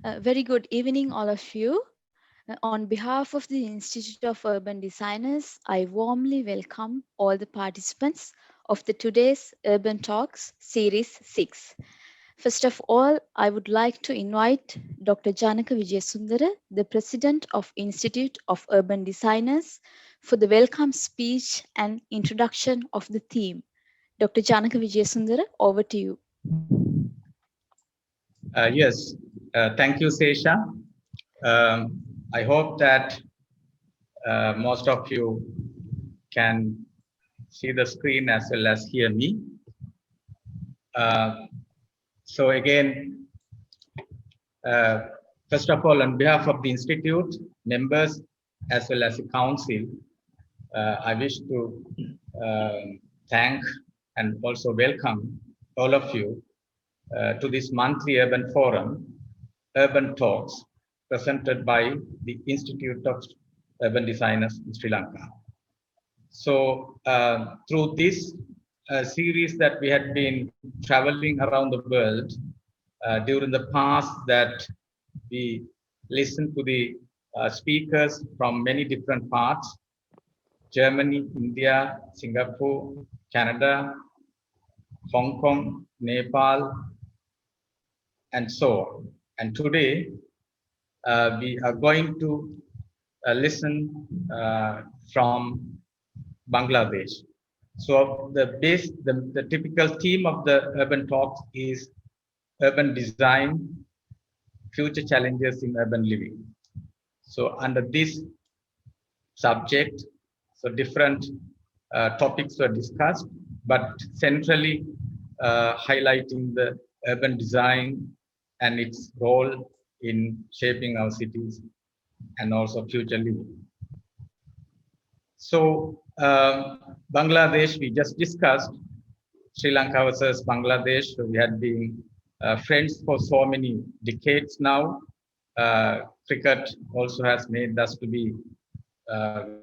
Very good evening, all of you. On behalf of the Institute of Urban Designers, I warmly welcome all the participants of the today's Urban Talks Series 6. First of all, I would like to invite Dr. Janaka Vijayasundara, the President of Institute of Urban Designers, for the welcome speech and introduction of the theme. Dr. Janaka Vijayasundara, over to you. Yes, thank you, Sesha. I hope that most of you can see the screen as well as hear me. So again, first of all, on behalf of the Institute, members, as well as the Council, I wish to thank and also welcome all of you to this monthly urban forum, Urban Talks, presented by the Institute of Urban Designers in Sri Lanka. So through this series that we had been traveling around the world during the past, that we listened to the speakers from many different parts: Germany, India, Singapore, Canada, Hong Kong, Nepal, and so on. And today, we are going to listen from Bangladesh. So the typical theme of the urban talks is urban design, future challenges in urban living. So under this subject, so different topics were discussed, but centrally highlighting the urban design and its role in shaping our cities and also future living. So Bangladesh, we just discussed Sri Lanka versus Bangladesh. So we had been friends for so many decades now. Cricket also has made us to be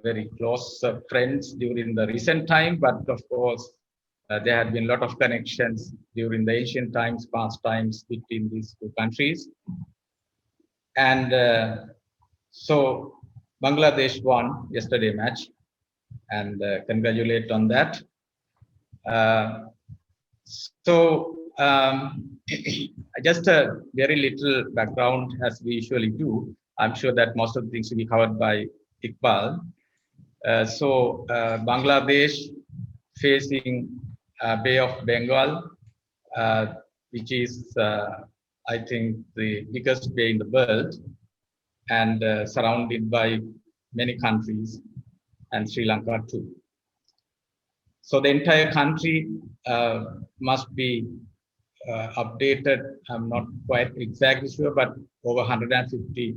very close friends during the recent time, but of course, there had been a lot of connections during the ancient times, past times between these two countries. And so Bangladesh won yesterday match, and congratulate on that. So just a very little background as we usually do. I'm sure that most of the things will be covered by Iqbal. So Bangladesh facing Bay of Bengal, which is I think the biggest bay in the world, and surrounded by many countries, and Sri Lanka too. So the entire country must be updated. I'm not quite exactly sure, but over 150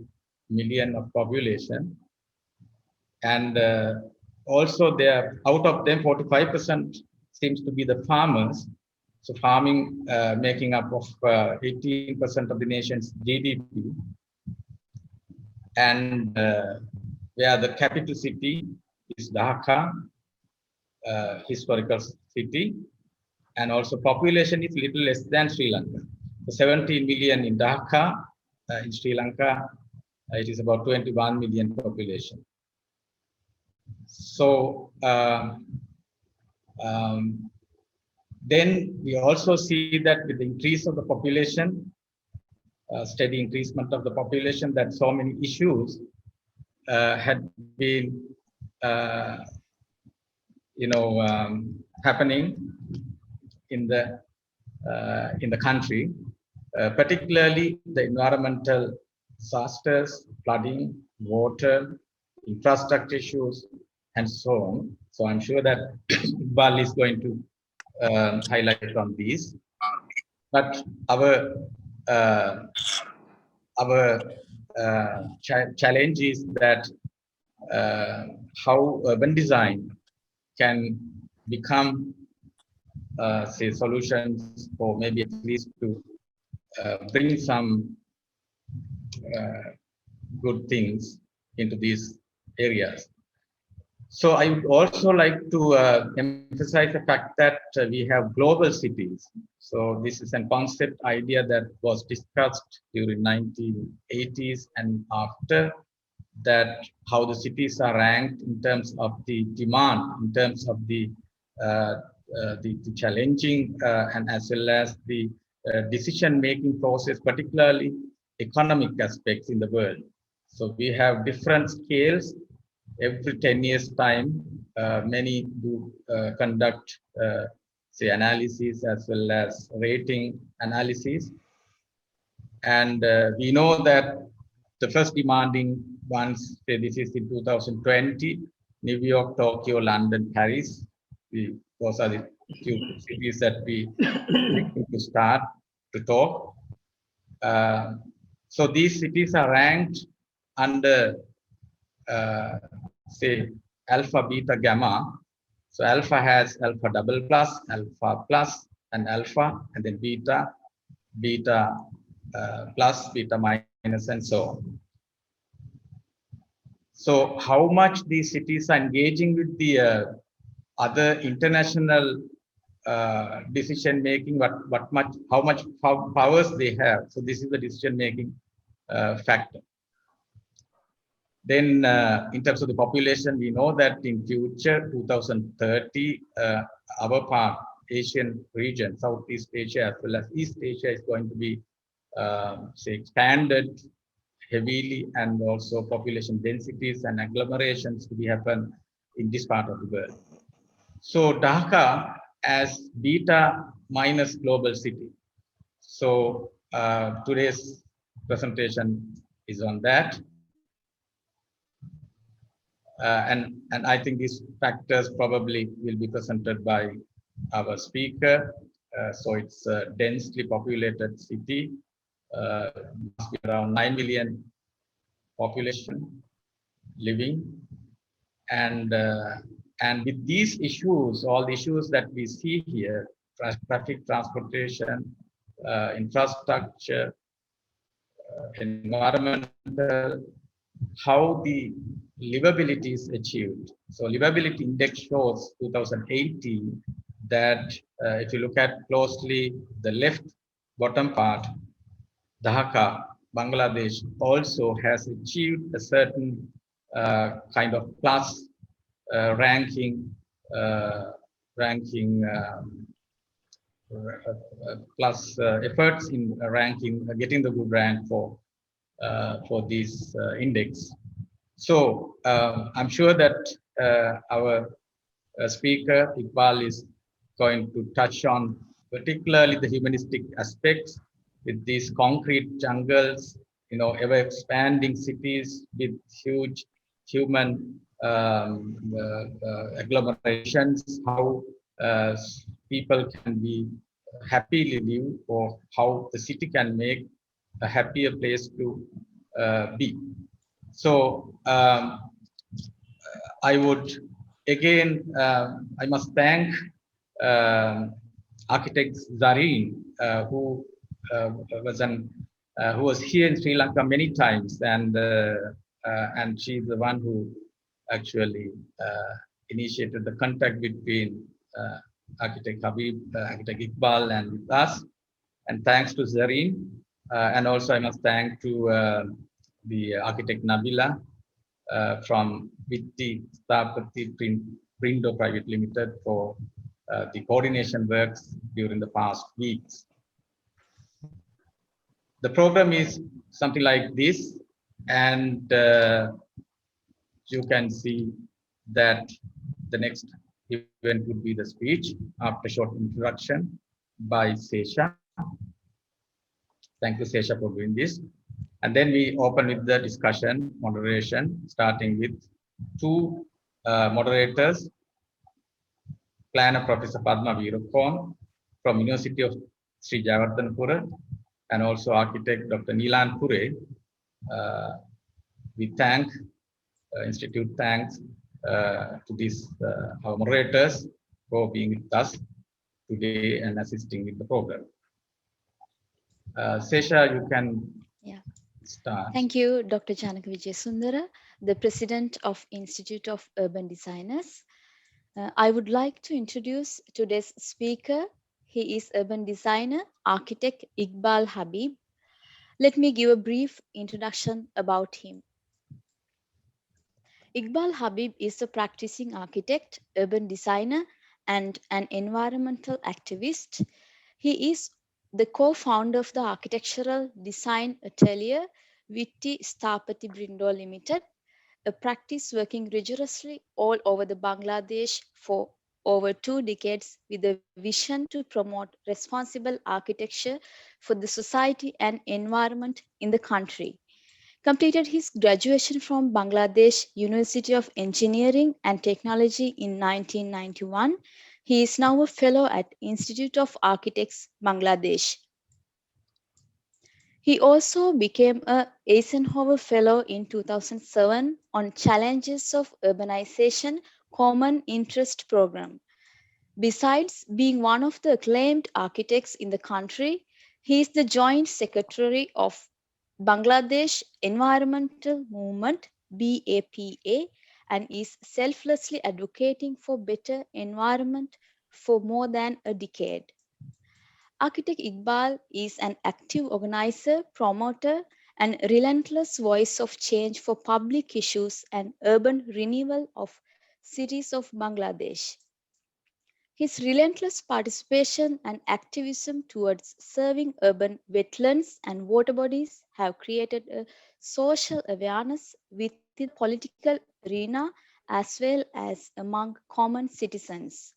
million of population. And also there, out of them, 45% seems to be the farmers. So farming making up of 18% of the nation's GDP. And where the capital city is Dhaka, historical city, and also population is little less than Sri Lanka. So 17 million in Dhaka, in Sri Lanka, it is about 21 million population. So then we also see that with the increase of the population, steady increasement of the population, that so many issues had been happening in the country, particularly the environmental disasters, flooding, water, infrastructure issues, and so on. So I'm sure that Iqbal is going to highlight on these. But our challenge is that how urban design can become say solutions, or maybe at least to bring some good things into these areas. So I would also like to emphasize the fact that we have global cities. So this is a concept idea that was discussed during 1980s and after that, how the cities are ranked in terms of the demand, in terms of uh, the challenging and as well as the decision-making process, particularly economic aspects in the world. So we have different scales. Every 10 years time, many do conduct say analysis as well as rating analysis, and we know that the first demanding ones, say this is in 2020, New York, Tokyo, London, Paris. Those are the few cities that we need to start to talk. uh, so these cities are ranked under say alpha, beta, gamma. So alpha has alpha double plus, alpha plus, and alpha, and then beta, beta plus, beta minus, and so on. So how much these cities are engaging with the other international decision making, what much, how powers they have. So this is the decision making factor. Then, in terms of the population, we know that in future, 2030, our part, Asian region, Southeast Asia as well as East Asia, is going to be, say, expanded heavily, and also population densities and agglomerations to be happen in this part of the world. So Dhaka as beta minus global city. So today's presentation is on that. And I think these factors probably will be presented by our speaker. So it's a densely populated city, must be around 9 million population living, and and with these issues, all the issues that we see here, traffic, transportation, infrastructure, environmental, how the livability is achieved. So livability index shows 2018 that if you look at closely the left bottom part, Dhaka, Bangladesh also has achieved a certain kind of plus ranking, uh, ranking plus efforts in ranking, getting the good rank for this index. So I'm sure that our speaker Iqbal is going to touch on particularly the humanistic aspects with these concrete jungles, ever expanding cities with huge human agglomerations, how people can be happily live, or how the city can make a happier place to be. So I would again, I must thank um architect Zareen, was an who was here in Sri Lanka many times, and she's the one who actually initiated the contact between architect Habib, architect Iqbal, and with us. And thanks to Zareen, and also I must thank to the architect Nabila from Vitti Stapati Prindo Private Limited for the coordination works during the past weeks. The program is something like this, and you can see that the next event would be the speech after short introduction by Sesha. Thank you, Sesha, for doing this. And then we open with the discussion, moderation, starting with two moderators, planner Professor Padma Veerappan from University of Sri Jayawardhanapura, and also architect Dr. Nilan Pure. We thank, Institute thanks to these our moderators for being with us today and assisting with the program. Sesha, you can Yeah. Start. Thank you, Dr. Janaka Vijayasundara, the President of Institute of Urban Designers. I would like to introduce today's speaker. He is urban designer, architect Iqbal Habib. Let me give a brief introduction about him. Iqbal Habib is a practicing architect, urban designer, and an environmental activist. He is the co founder of the architectural design atelier Vitti Stapati Brindo Limited, a practice working rigorously all over the Bangladesh for over 2 decades with a vision to promote responsible architecture for the society and environment in the country. Completed his graduation from Bangladesh University of Engineering and Technology in 1991. He is now a fellow at Institute of Architects, Bangladesh. He also became a Eisenhower Fellow in 2007 on Challenges of Urbanization Common Interest Program. Besides being one of the acclaimed architects in the country, he is the Joint Secretary of Bangladesh Environmental Movement BAPA and is selflessly advocating for better environment for more than a decade. Architect Iqbal is an active organizer, promoter, and relentless voice of change for public issues and urban renewal of cities of Bangladesh. His relentless participation and activism towards serving urban wetlands and water bodies have created a social awareness within the political arena as well as among common citizens.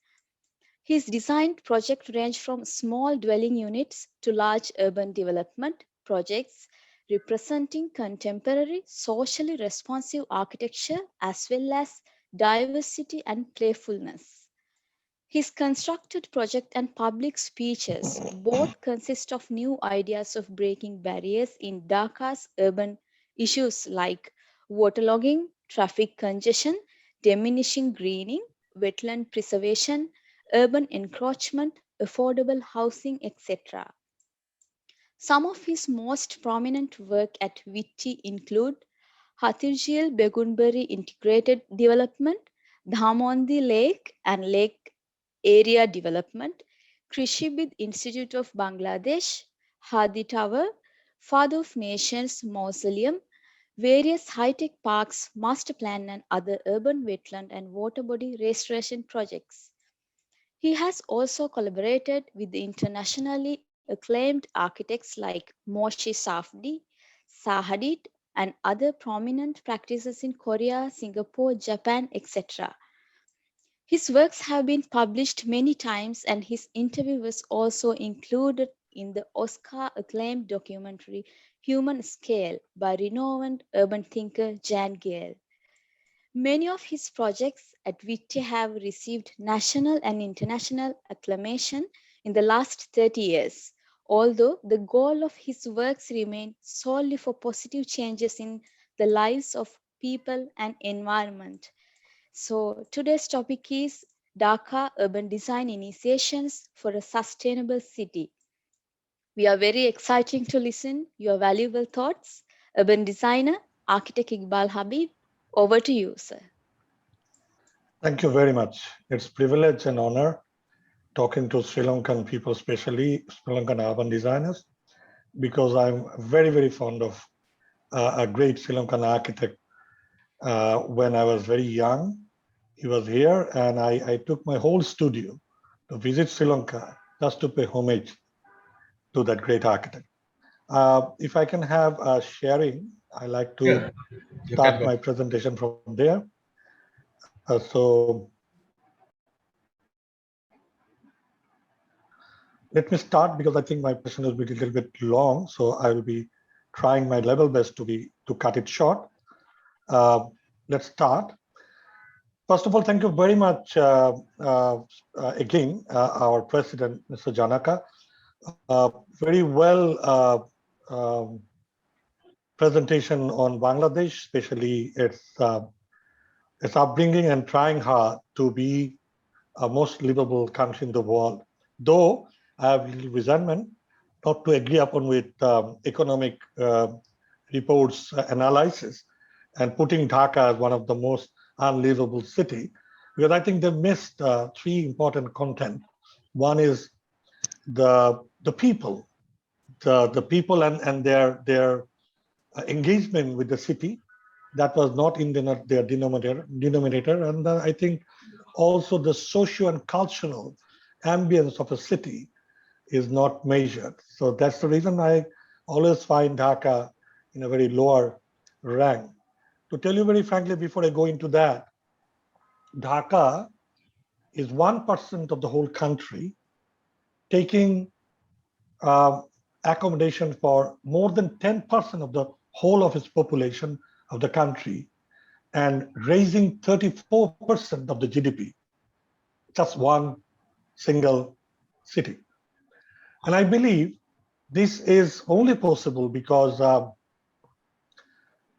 His designed projects range from small dwelling units to large urban development projects representing contemporary socially responsive architecture as well as diversity and playfulness. His constructed project and public speeches both consist of new ideas of breaking barriers in Dhaka's urban issues like waterlogging, traffic congestion, diminishing greening, wetland preservation, urban encroachment, affordable housing, etc. Some of his most prominent work at Vitti include Hatirjil Begunbari Integrated Development, Dhammondi Lake and Lake Area Development, Krishibid Institute of Bangladesh, Hadi Tower, Father of Nations Mausoleum, various high-tech parks, master plan and other urban wetland and water body restoration projects. He has also collaborated with the internationally acclaimed architects like Moshe Safdie, Sahadid, and other prominent practices in Korea, Singapore, Japan, etc. His works have been published many times, and his interview was also included in the Oscar acclaimed documentary Human Scale by renowned urban thinker Jan Gehl. Many of his projects at Vitti have received national and international acclamation in the last 30 years, although the goal of his works remain solely for positive changes in the lives of people and environment. So today's topic is Dhaka Urban Design Initiations for a Sustainable City. We are very exciting to listen your valuable thoughts. Urban designer, architect Iqbal Habib, over to you, sir. Thank you very much. It's privilege and honor talking to Sri Lankan people, especially Sri Lankan urban designers, because I'm very, very fond of a great Sri Lankan architect. When I was very young, he was here, and I took my whole studio to visit Sri Lanka just to pay homage to that great architect. If I can have a sharing, I like Yeah, to you can start go. my presentation from there. So let me start because I think my presentation will be a little bit long, so I will be trying my level best to cut it short. Let's start. First of all, thank you very much again, our president, Mr. Janaka. Very well presentation on Bangladesh, especially its upbringing and trying hard to be a most livable country in the world. Though I have little resentment not to agree upon with economic reports analysis and putting Dhaka as one of the most unlivable city, because I think they missed three important content. One is the people, the people and their engagement with the city. That was not in their denominator. And I think also the socio and cultural ambience of a city is not measured. So that's the reason I always find Dhaka in a very lower rank. To tell you very frankly, before I go into that, Dhaka is 1% of the whole country, taking uh, accommodation for more than 10% of the whole of its population of the country, and raising 34% of the GDP, just one single city. And I believe this is only possible because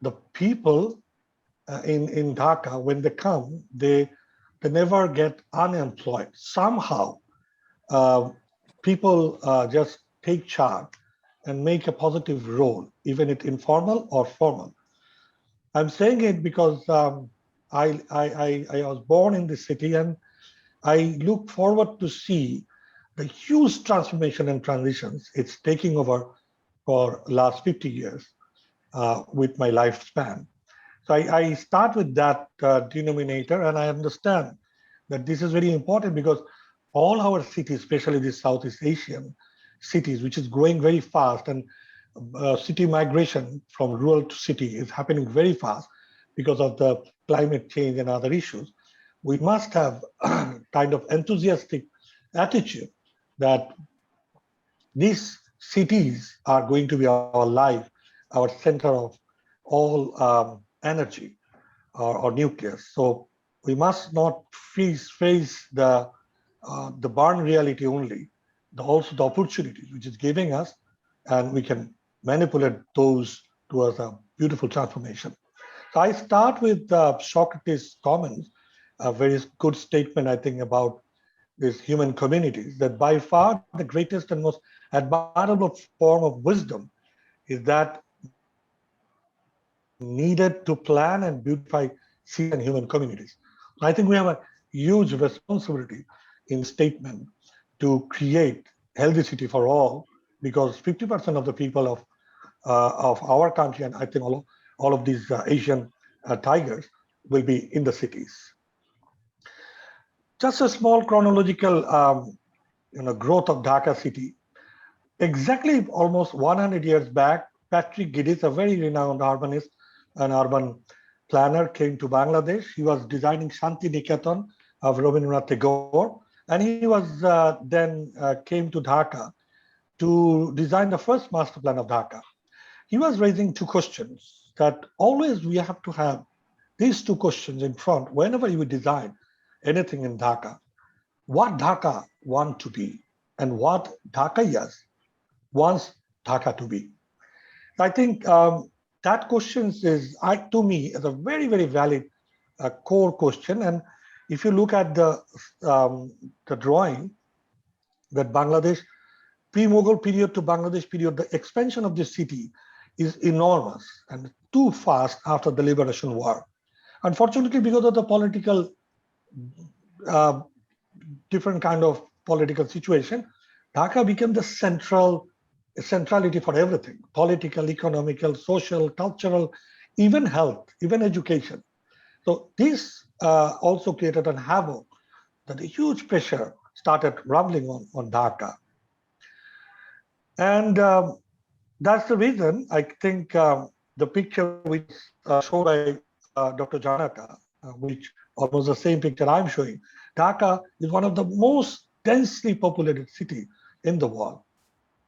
the people in Dhaka, when they come, they never get unemployed. Somehow, uh, people just take charge and make a positive role, even if informal or formal. I'm saying it because I was born in this city, and I look forward to see the huge transformation and transitions it's taking over for last 50 years with my lifespan. So I start with that denominator, and I understand that this is very important because all our cities, especially the Southeast Asian cities, which is growing very fast, and city migration from rural to city is happening very fast because of the climate change and other issues. We must have kind of enthusiastic attitude that these cities are going to be our life, our center of all energy or nucleus. So we must not face the burn reality only, also the opportunities which is giving us, and we can manipulate those towards a beautiful transformation. So I start with Socrates' comments, a very good statement, I think, about these human communities, that by far the greatest and most admirable form of wisdom is that needed to plan and beautify cities and human communities. I think we have a huge responsibility in this statement to create healthy city for all, because 50% of the people of our country, and I think all of these Asian tigers will be in the cities. Just a small chronological growth of Dhaka city. Exactly almost 100 years back, Patrick Giddis, a very renowned urbanist and urban planner, came to Bangladesh. He was designing Shanti Niketan of Rabindranath Tagore, and he was then came to Dhaka to design the first master plan of Dhaka. He was raising two questions that always we have to have these two questions in front whenever you design anything in Dhaka. What Dhaka want to be, and what Dhaka yes wants Dhaka to be. I think that question is, to me, is a very valid core question. And if you look at the drawing, that Bangladesh pre-Mughal period to Bangladesh period, the expansion of this city is enormous and too fast after the liberation war. Unfortunately, because of the political uh, different kind of political situation, Dhaka became the centrality for everything: political, economical, social, cultural, even health, even education. So this also created a havoc that a huge pressure started rumbling on Dhaka. And that's the reason I think the picture which shown by Dr. Janaka, which almost the same picture I'm showing, Dhaka is one of the most densely populated city in the world.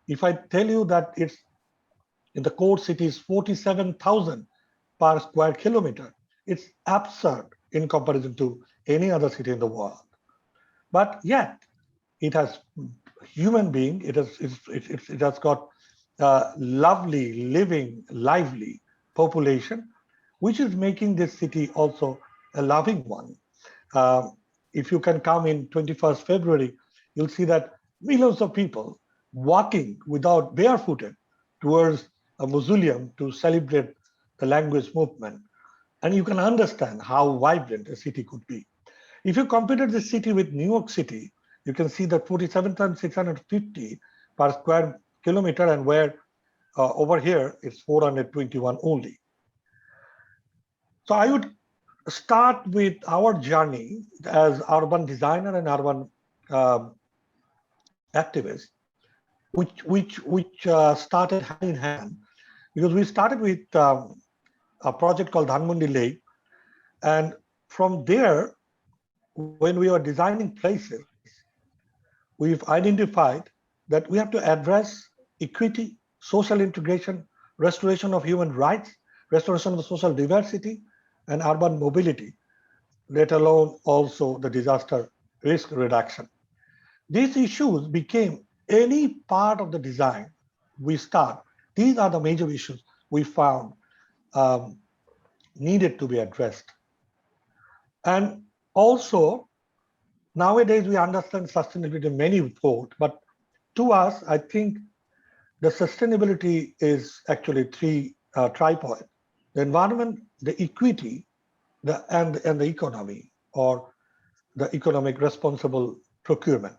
If I tell you that it's in the core city is 47,000 per square kilometer, it's absurd in comparison to any other city in the world. But yet, it has human being. It has got lovely, living, lively population, which is making this city also a loving one. Uh, if you can come in 21st February, you'll see that millions of people walking without barefooted towards a mausoleum to celebrate the language movement. And you can understand how vibrant a city could be. If you compare the city with New York City, you can see that 47,650 per square kilometer, and where over here it's 421 only. So I would start with our journey as urban designer and urban um activist, which started hand in hand, because we started with a project called Dhanmondi Lake, and from there, when we were designing places, we've identified that we have to address equity, social integration, restoration of human rights, restoration of social diversity, and urban mobility, let alone also the disaster risk reduction. These issues became any part of the design we start. These are the major issues we found um, needed to be addressed. And also, nowadays we understand sustainability in many folds, but to us, I think the sustainability is actually three tripods: the environment, the equity, and the economy, or the economic responsible procurement.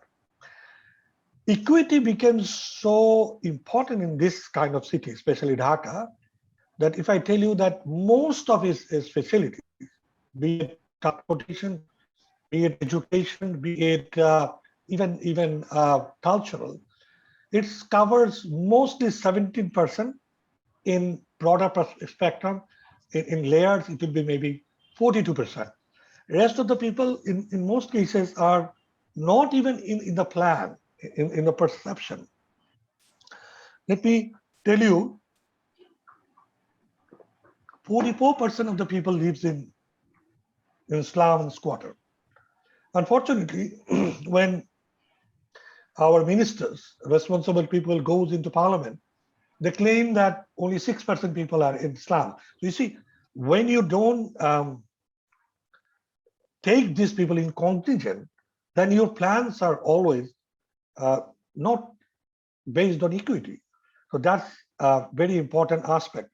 Equity became so important in this kind of city, especially Dhaka, that if I tell you that most of its facilities, be it transportation, be it education, be it even cultural, it covers mostly 17% in broader spectrum. In layers, it will be maybe 42%. Rest of the people, in most cases, are not even in the plan, in the perception. Let me tell you, 44% of the people lives in slum and squatter. Unfortunately, when our ministers, responsible people, goes into parliament, they claim that only 6% people are in slum. So you see, when you don't take these people in contingent, then your plans are always uh, not based on equity. So that's a very important aspect,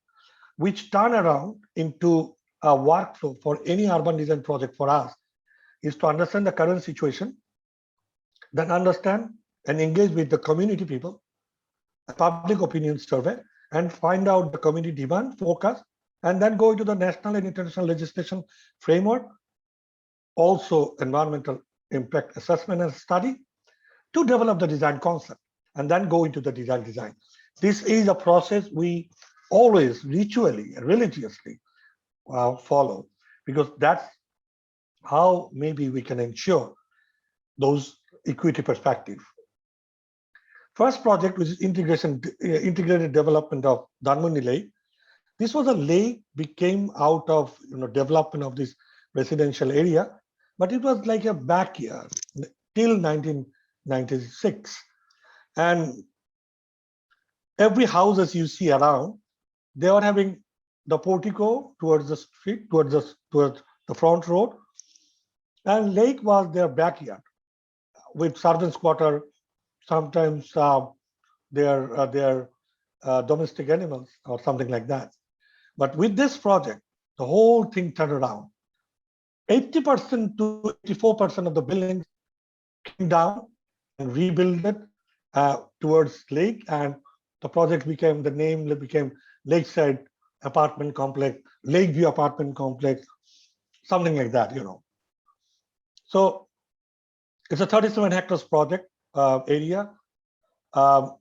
which turn around into a workflow for any urban design project for us, is to understand the current situation, then understand and engage with the community people, a public opinion survey, and find out the community demand forecast, and then go into the national and international legislation framework, also environmental impact assessment and study, to develop the design concept, and then go into the design. This is a process we always ritually, religiously follow, because that's how maybe we can ensure those equity perspective. First project, which is integrated development of Dhanmondi Lake. This was a lake became out of development of this residential area, but it was like a backyard till 1996. And every house as you see around, they were having the portico towards the street, towards the front road, and lake was their backyard with servants' quarter, sometimes their domestic animals or something like that. But with this project, the whole thing turned around. 80% to 84% of the buildings came down and rebuilt it towards lake, and the project became, the name became Lakeside Apartment Complex, Lakeview Apartment Complex, something like that. So it's a 37 hectares project area. Um,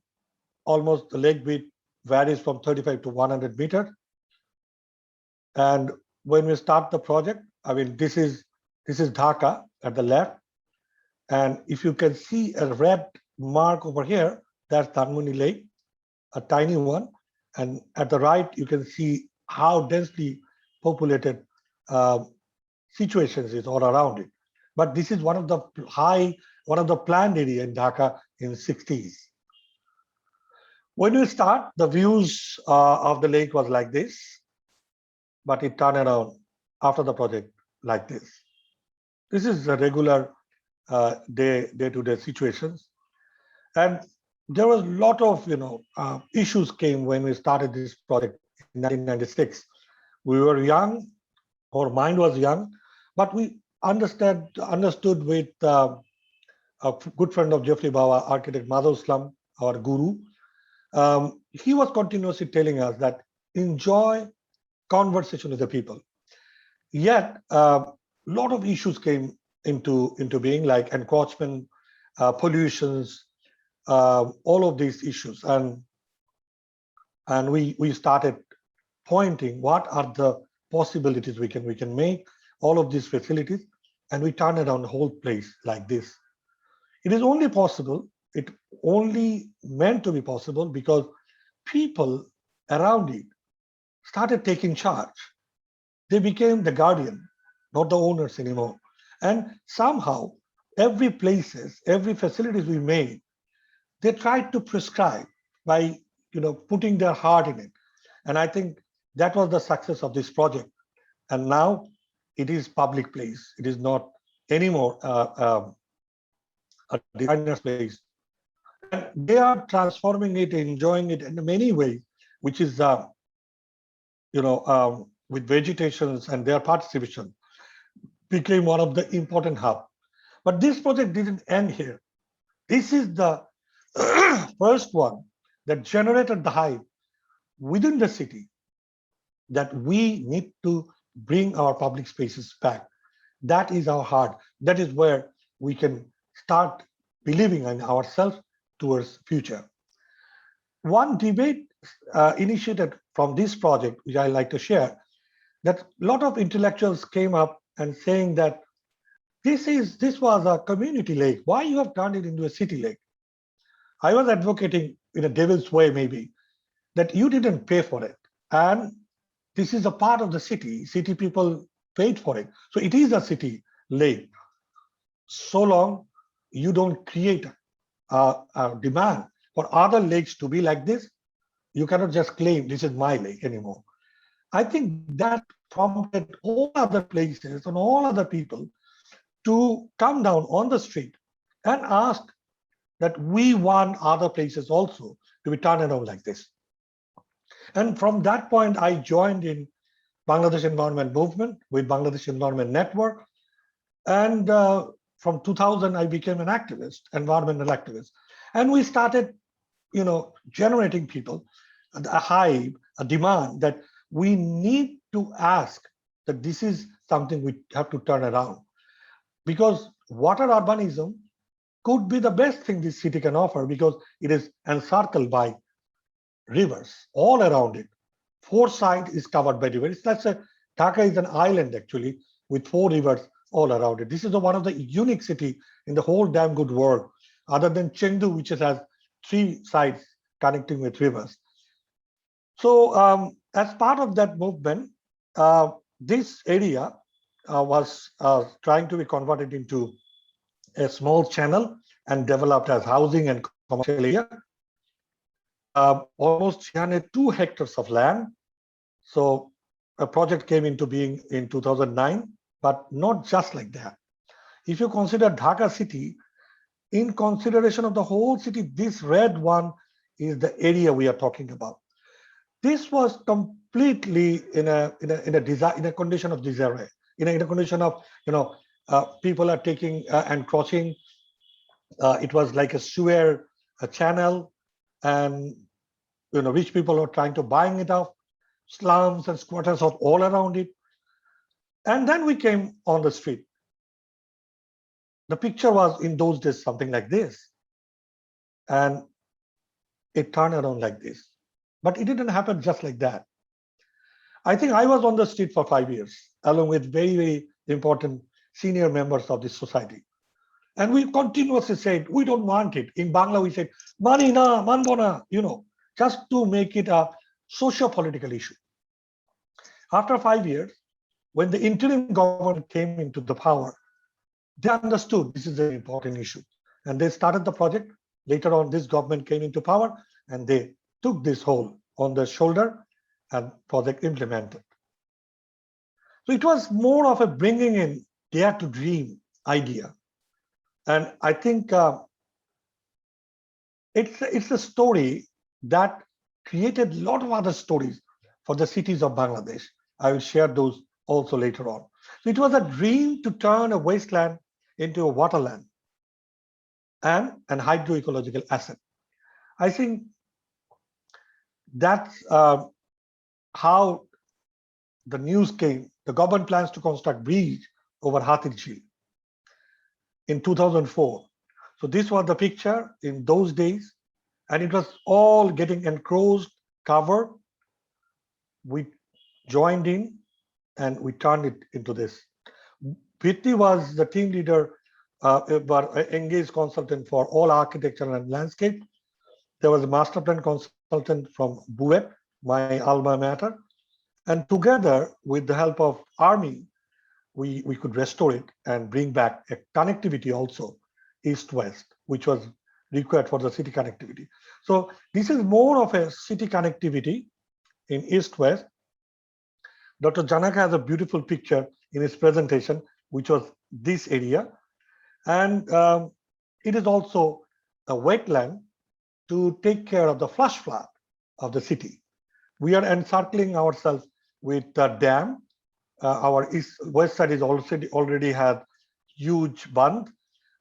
Almost the lake width varies from 35 to 100 meters. And when we start the project, I mean, this is Dhaka at the left, and if you can see a red mark over here, that's Dhanmondi Lake, a tiny one, and at the right you can see how densely populated uh, situations is all around it. But this is one of the planned area in Dhaka in 60s. When we start, the views of the lake was like this, but it turned around after the project like this. This is a regular day-to-day situations. And there was a lot of issues came when we started this project in 1996. We were young, our mind was young, but we understood with a good friend of Jeffrey Bawa, architect Madhav Slum, our guru. He was continuously telling us that enjoy conversation with the people. Yet, a lot of issues came into being, like encroachment, pollutions, all of these issues, and we started pointing what are the possibilities we can make all of these facilities, and we turned around the whole place like this. It is only possible. It only meant to be possible because people around it started taking charge. They became the guardian, not the owners anymore. And somehow, every places, every facilities we made, they tried to prescribe by putting their heart in it. And I think that was the success of this project. And now it is public place. It is not anymore a designer's place. And they are transforming it, enjoying it in many ways, which is with vegetations and their participation became one of the important hub. But this project didn't end here. This is the first one that generated the hype within the city that we need to bring our public spaces back. That is our heart. That is where we can start believing in ourselves towards future. One debate initiated from this project, which I like to share, that a lot of intellectuals came up and saying that this was a community lake. Why you have turned it into a city lake? I was advocating in a devil's way, maybe, that you didn't pay for it. And this is a part of the city. City people paid for it. So it is a city lake. So long you don't create a demand for other lakes to be like this, you cannot just claim this is my lake anymore. I think that prompted all other places and all other people to come down on the street and ask that we want other places also to be turned around like this. And from that point, I joined in Bangladesh Environment Movement with Bangladesh Environment Network. And from 2000, I became an activist, environmental activist. And we started, generating people, a hype, a demand that we need to ask that this is something we have to turn around. Because water urbanism could be the best thing this city can offer because it is encircled by rivers all around it. Four sides is covered by rivers. That's a Dhaka is an island actually with four rivers all around it. This is one of the unique city in the whole damn good world, other than Chengdu, which has three sides connecting with rivers. So as part of that movement, this area was trying to be converted into a small channel and developed as housing and commercial area. Almost 302 hectares of land. So a project came into being in 2009, but not just like that. If you consider Dhaka City, in consideration of the whole city, this red one is the area we are talking about. This was completely in a condition of disarray, in a condition of people are taking and crossing. It was like a sewer a channel, and rich people are trying to buying it off. Slums and squatters are all around it. And then we came on the street. The picture was in those days something like this, and it turned around like this. But it didn't happen just like that. I think I was on the street for 5 years, along with very, very important senior members of this society. And we continuously said, we don't want it. In Bangla, we said, mani na, manbona, just to make it a socio-political issue. After 5 years, when the interim government came into the power, they understood this is an important issue. And they started the project. Later on, this government came into power and they took this whole on their shoulder and project implemented. So it was more of a bringing in dare to dream idea. And I think It's a story that created a lot of other stories for the cities of Bangladesh. I will share those also later on. So it was a dream to turn a wasteland into a waterland and an hydroecological asset. I think that's how the news came. The government plans to construct bridge over Hathir Jheel in 2004. So this was the picture in those days, and it was all getting enclosed, covered. We joined in and we turned it into this. Priti was the team leader, but engaged consultant for all architecture and landscape. There was a master plan consultant from BUET, my alma mater, and together with the help of Army, we could restore it and bring back a connectivity also, east-west, which was required for the city connectivity. So this is more of a city connectivity in east-west. Dr. Janaka has a beautiful picture in his presentation, which was this area. And it is also a wetland to take care of the flash flood of the city. We are encircling ourselves with a dam. Our west side is already had huge bund.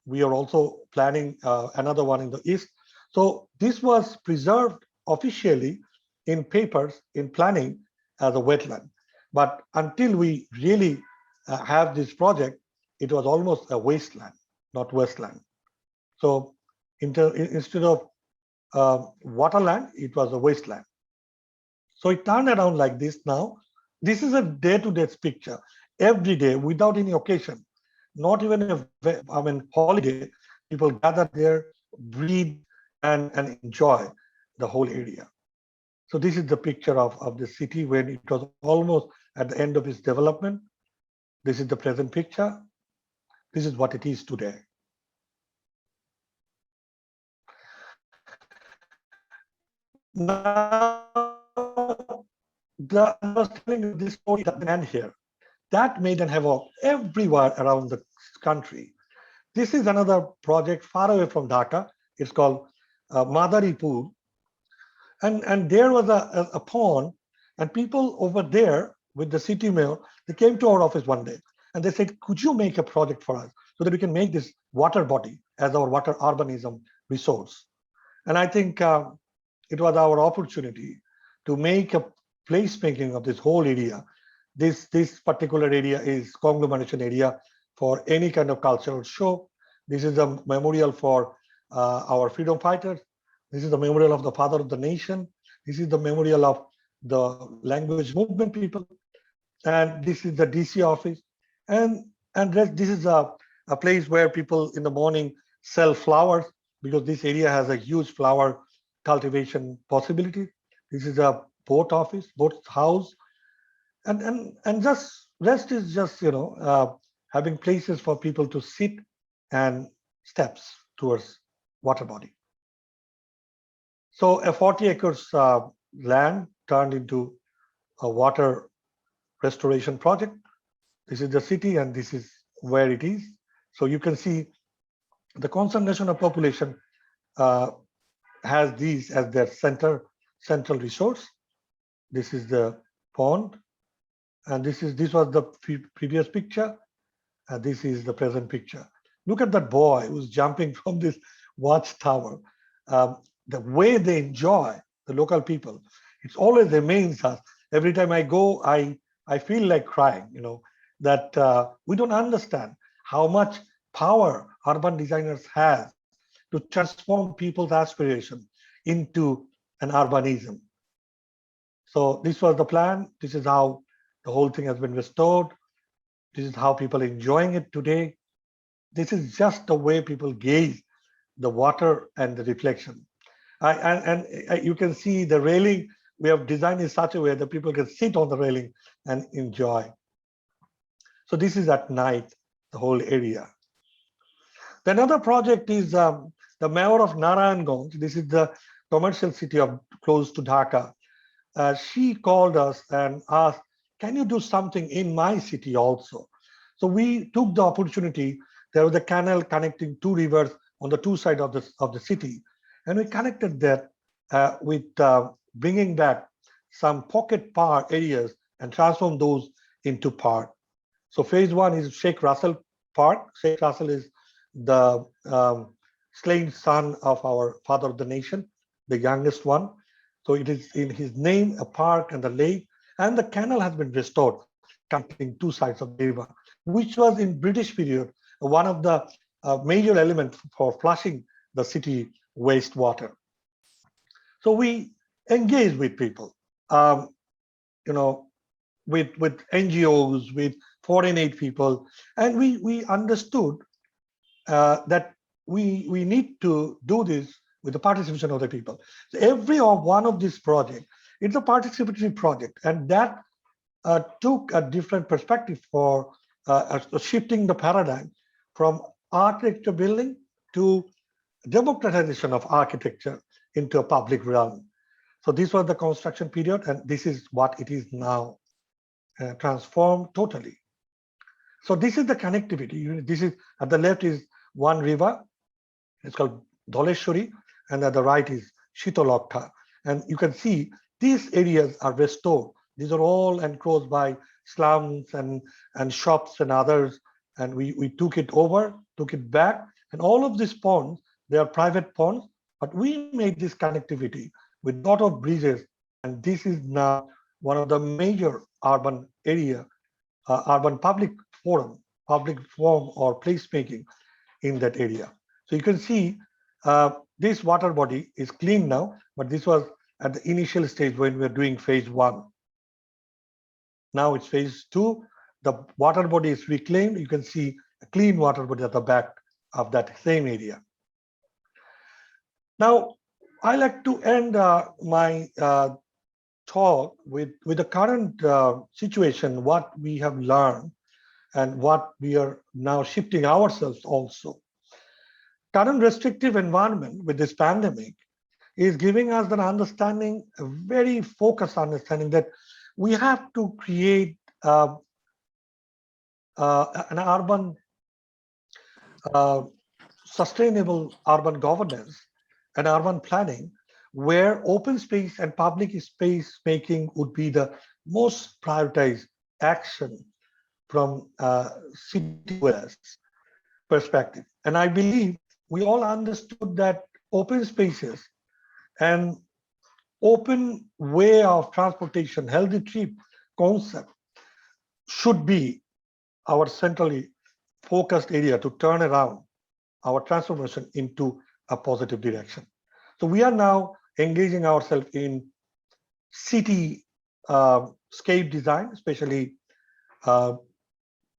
We are also planning another one in the east. So this was preserved officially in papers in planning as a wetland. But until we really have this project, it was almost a wasteland, not westland. So instead of waterland, it was a wasteland. So it turned around like this now. This is a day-to-day picture. Every day, without any occasion, not even holiday, people gather there, breathe, and enjoy the whole area. So this is the picture of the city when it was almost at the end of its development. This is the present picture. This is what it is today. Now, I was telling you this story doesn't end here. That made an havoc everywhere around the country. This is another project far away from Dhaka. It's called Madaripur. And there was a pond, and people over there with the city mayor, they came to our office one day and they said, could you make a project for us so that we can make this water body as our water urbanism resource? And I think it was our opportunity to make a placemaking of this whole area. This particular area is conglomeration area for any kind of cultural show. This is a memorial for our freedom fighters. This is the memorial of the father of the nation. This is the memorial of the language movement people. And this is the DC office. And this is a place where people in the morning sell flowers because this area has a huge flower cultivation possibility. This is a boat office, boat house. And just rest is just, having places for people to sit and steps towards water body. So a 40 acres land turned into a water restoration project. This is the city and this is where it is. So you can see the concentration of population has these as their central resource. This is the pond, and this was the previous picture, and this is the present picture. Look at that boy who's jumping from this watchtower. The way they enjoy the local people, it's always amazes us. Every time I go, I feel like crying. That we don't understand how much power urban designers have to transform people's aspiration into an urbanism. So this was the plan. This is how the whole thing has been restored. This is how people are enjoying it today. This is just the way people gaze the water and the reflection. You can see the railing we have designed in such a way that people can sit on the railing and enjoy. So this is at night, the whole area. The another project is the mayor of Narayanganj. This is the commercial city of close to Dhaka. She called us and asked, can you do something in my city also? So we took the opportunity. There was a canal connecting two rivers on the two sides of the city. And we connected that with bringing back some pocket park areas and transform those into park. So phase one is Sheikh Russell Park. Sheikh Russell is the slain son of our father of the nation, the youngest one. So it is in his name, a park and a lake, and the canal has been restored, connecting two sides of the river, which was in British period one of the major elements for flushing the city wastewater. So we engage with people, um, you know, with NGOs, with foreign aid people, and we understood that we need to do this with the participation of the people. So every one of these projects, it's a participatory project, and that took a different perspective for shifting the paradigm from architecture building to democratization of architecture into a public realm. So this was the construction period, and this is what it is now, transformed totally. So this is the connectivity. This is at the left is one river. It's called Dholeshwari, and at the right is Shitolokta. And you can see these areas are restored. These are all enclosed by slums and shops and others. And we took it over, took it back. And all of these ponds, they are private ponds, but we made this connectivity with a lot of bridges. And this is now one of the major urban area, urban public forum or placemaking in that area. So you can see this water body is clean now, but this was at the initial stage when we were doing phase one. Now it's phase two. The water body is reclaimed. You can see a clean water body at the back of that same area. Now, I like to end my talk with the current situation, what we have learned and what we are now shifting ourselves also. Current restrictive environment with this pandemic is giving us an understanding, a very focused understanding that we have to create an urban, uh, sustainable urban governance and urban planning where open space and public space making would be the most prioritized action from city dwellers perspective. And I believe we all understood that open spaces and open way of transportation, healthy trip concept should be our centrally focused area to turn around our transformation into a positive direction. So we are now engaging ourselves in city scape design, especially uh,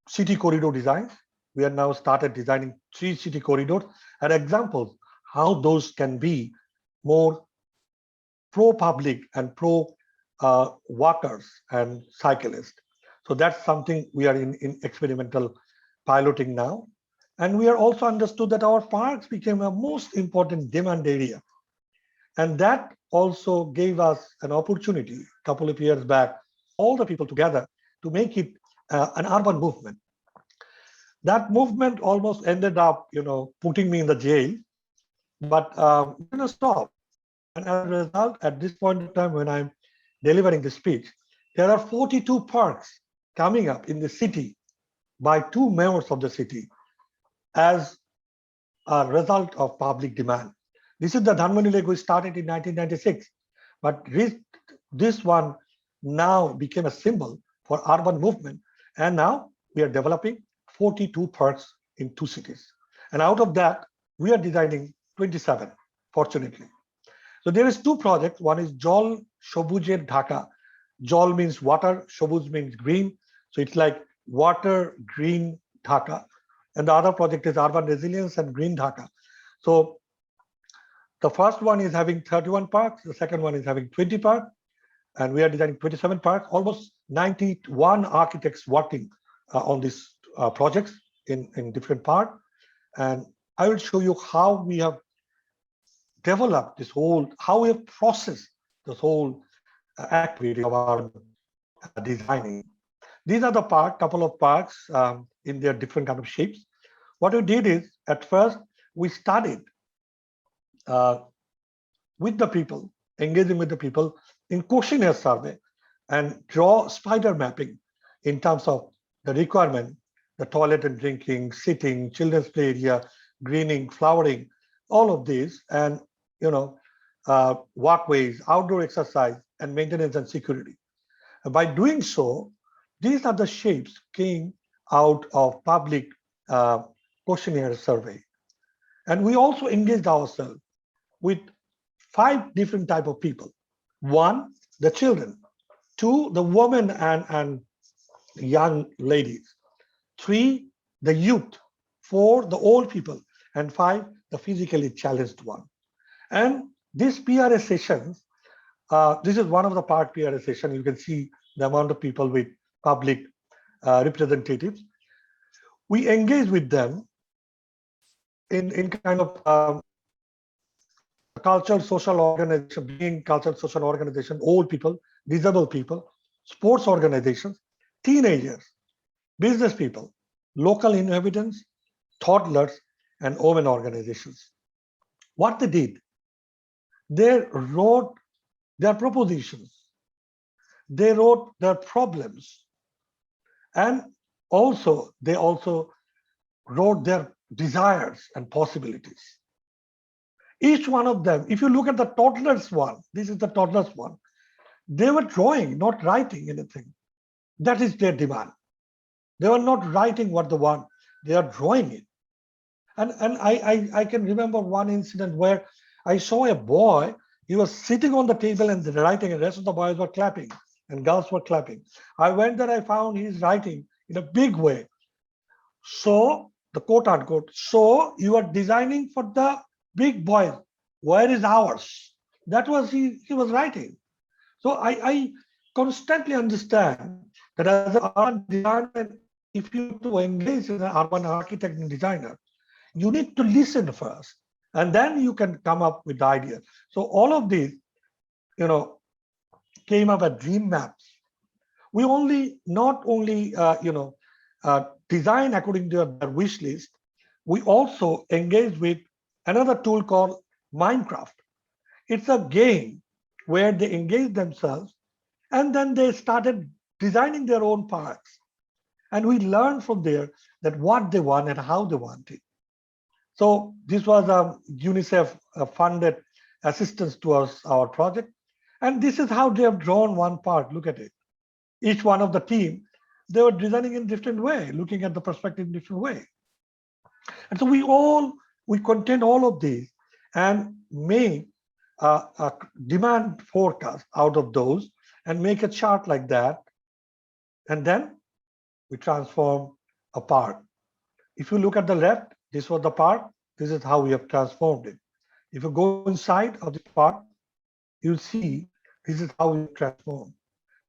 city corridor designs. We are now started designing 3 city corridors and examples how those can be more pro-public and pro-walkers and cyclists. So that's something we are in experimental piloting now. And we are also understood that our parks became a most important demand area. And that also gave us an opportunity a couple of years back, all the people together to make it an urban movement. That movement almost ended up, putting me in the jail, but we didn't stop. And as a result, at this point of time, when I'm delivering the speech, there are 42 parks coming up in the city by 2 mayors of the city as a result of public demand. This is the Dhanmoni Lake we started in 1996, but this one now became a symbol for urban movement. And now we are developing 42 parks in 2 cities. And out of that, we are designing 27, fortunately. So there is 2 projects. One is Jol Shobujer Dhaka. Jol means water, Shobuz means green. So it's like water, green Dhaka. And the other project is urban resilience and green Dhaka. So the first one is having 31 parks. The second one is having 20 parks. And we are designing 27 parks, almost 91 architects working on these projects in different parts. And I will show you how we have developed this whole, how we have processed this whole activity of our designing. These are the couple of parks in their different kind of shapes. What we did is, at first, we studied with the people, engaging with the people in questionnaire survey and draw spider mapping in terms of the requirement, the toilet and drinking, sitting, children's play area, greening, flowering, all of these, and you know, walkways, outdoor exercise, and maintenance and security. And by doing so, these are the shapes came out of public uh, questionnaire survey. And we also engaged ourselves with five different type of people. One, the children. Two, the women and young ladies. Three, the youth. Four, the old people. And five, the physically challenged one. And this PRS sessions, this is one of the part PRS session. You can see the amount of people with public representatives. We engage with them in kind of cultural social organization, bringing cultural social organization, old people, disabled people, sports organizations, teenagers, business people, local inhabitants, toddlers, and women organizations. What they did, they wrote their propositions, they wrote their problems, and also they also wrote their desires and possibilities. Each one of them, if you look at the toddlers one, this is the toddlers one, they were drawing, not writing anything. That is their demand. They were not writing what they want, they are drawing it. And I can remember one incident where I saw a boy, he was sitting on the table and writing, and the rest of the boys were clapping and girls were clapping. I went there, I found he's writing in a big way. So, the quote unquote, so you are designing for the big boys. Where is ours? That was he was writing. So I constantly understand that as an urban designer, if you want to engage as an urban architect and designer, you need to listen first, and then you can come up with the idea. So all of these, you know, came up as dream maps. We only not only design according to their wish list. We also engage with another tool called Minecraft. It's a game where they engage themselves and then they started designing their own parks. And we learned from there that what they want and how they want it. So this was a UNICEF funded assistance towards our project. And this is how they have drawn one part. Look at it. Each one of the team, they were designing in different way, looking at the perspective in different way. And so we contain all of these and make a demand forecast out of those and make a chart like that. And then we transform a part. If you look at the left, this was the part. This is how we have transformed it. If you go inside of this part, you'll see this is how we have transformed.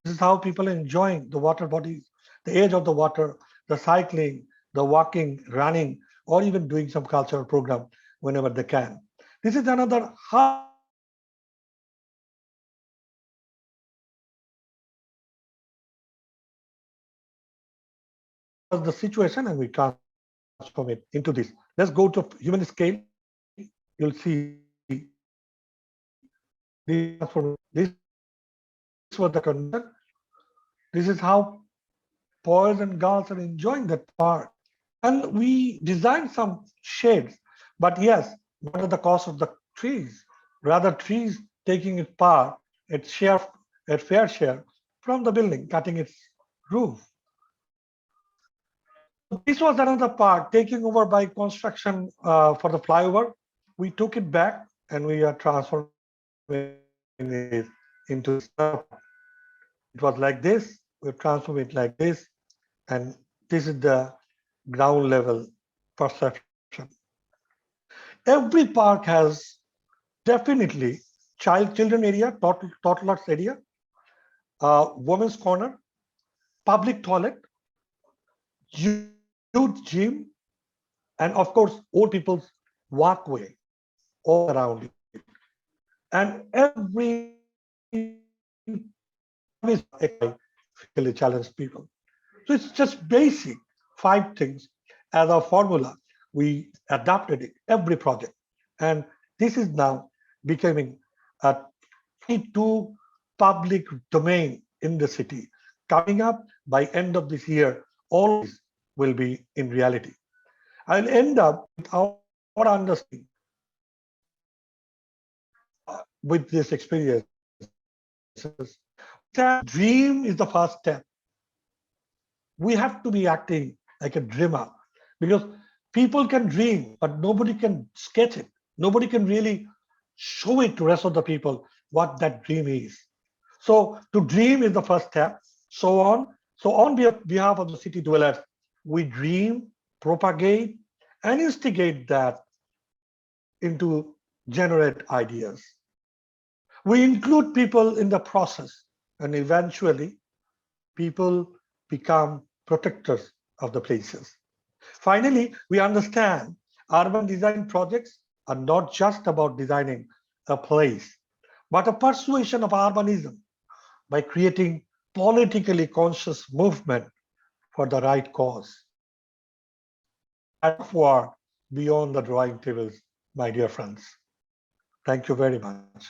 This is how people are enjoying the water bodies, the edge of the water, the cycling, the walking, running, or even doing some cultural program whenever they can. This is another how we engage with them. Was the situation and we transform it into this. Let's go to human scale. You'll see this was the condition. This was the condition. This is how boys and girls are enjoying that part. And we designed some shades, but yes, not at the cost of the trees. Rather, trees taking its part, its fair share from the building, cutting its roof. So this was another part taking over by construction for the flyover. We took it back and we are transforming it into this another part. It was like this, we transform it like this, and this is the ground level perception. Every park has definitely children area, toddlers area, women's corner, public toilet, youth gym, and of course, old people's walkway all around it. And every physically challenged people. So it's just basic five things as a formula. We adapted it every project, and this is now becoming a 22 public domain in the city. Coming up by end of this year, all of these will be in reality. I'll end up with our understanding with these experiences. Dream is the first step. We have to be acting like a dreamer because people can dream, but nobody can sketch it. Nobody can really show it to rest of the people what that dream is. So to dream is the first step. So on. So on behalf of the city dwellers, we dream, propagate, and instigate that into generate ideas. We include people in the process, and eventually people become protectors of the places. Finally, we understand urban design projects are not just about designing a place, but a persuasion of urbanism by creating politically conscious movement for the right cause. That's work beyond the drawing tables, my dear friends. Thank you very much.